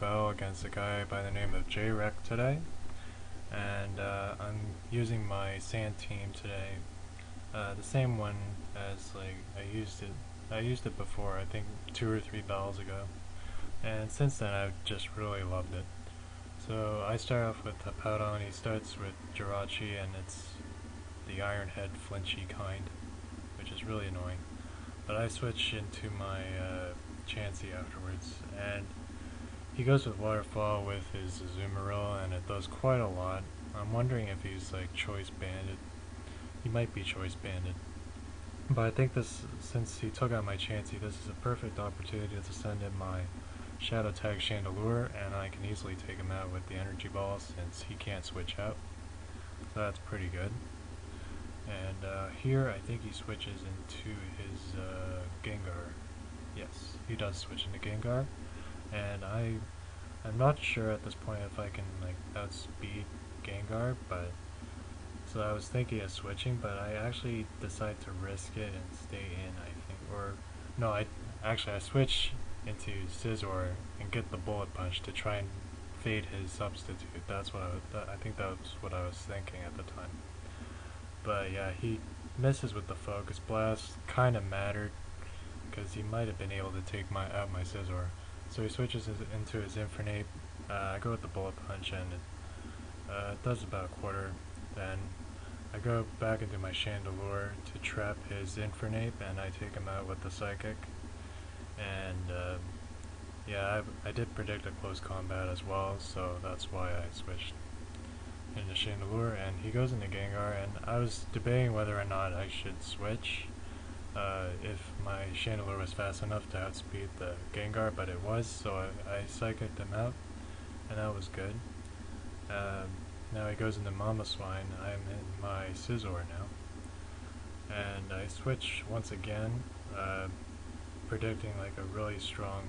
battle against a guy by the name of JayRec today, and I'm using my sand team today, the same one as I used it before, I think 2 or 3 battles ago, and since then I've just really loved it. So I start off with Tapado, and he starts with Jirachi, and it's the Iron Head flinchy kind, which is really annoying. But I switch into my Chansey afterwards, and he goes with Waterfall with his Azumarill, and it does quite a lot. I'm wondering if he's like choice banded. He might be choice banded. But I think since he took out my Chansey, this is a perfect opportunity to send in my Shadow Tag Chandelure, and I can easily take him out with the Energy Ball since he can't switch out. So that's pretty good. And here I think he switches into his Gengar. Yes, he does switch into Gengar, and I'm not sure at this point if I can like outspeed Gengar, but so I was thinking of switching, but I actually decide to risk it and stay in, I think. Or no, I switch into Scizor and get the Bullet Punch to try and fade his substitute. That's what I think that was what I was thinking at the time. But yeah, he misses with the Focus Blast. Kind of mattered because he might have been able to take out my Scizor. So he switches into his Infernape. I go with the Bullet Punch, and it does about a quarter. Then I go back into my Chandelure to trap his Infernape, and I take him out with the Psychic. And yeah, I did predict a close combat as well, so that's why I switched into Chandelure, and he goes into Gengar, and I was debating whether or not I should switch if my Chandelure was fast enough to outspeed the Gengar, but it was, so I psychicked him out, and that was good. Now he goes into Mamoswine. I'm in my Scizor now, and I switch once again, predicting like a really strong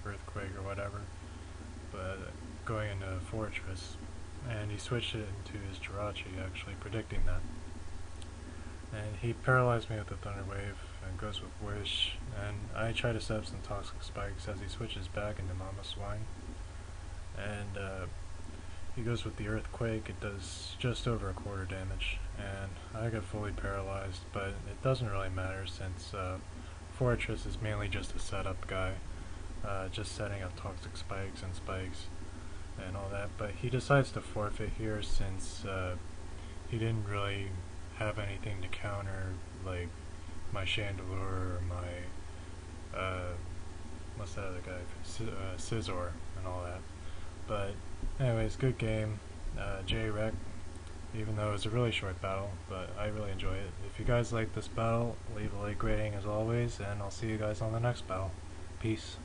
Earthquake or whatever, but going into Fortress, and he switched it into his Jirachi, actually predicting that. And he paralyzed me with the Thunder Wave and goes with Wish, and I try to set up some Toxic Spikes as he switches back into Mamoswine. And he goes with the Earthquake. It does just over a quarter damage, and I get fully paralyzed, but it doesn't really matter since Fortress is mainly just a setup guy, just setting up Toxic Spikes and all that. But he decides to forfeit here since he didn't really have anything to counter like my Chandelure or my what's that other guy, Scizor and all that. But anyways, good game. JayRec, even though it was a really short battle, but I really enjoy it. If you guys like this battle, leave a like rating as always, and I'll see you guys on the next battle. Peace.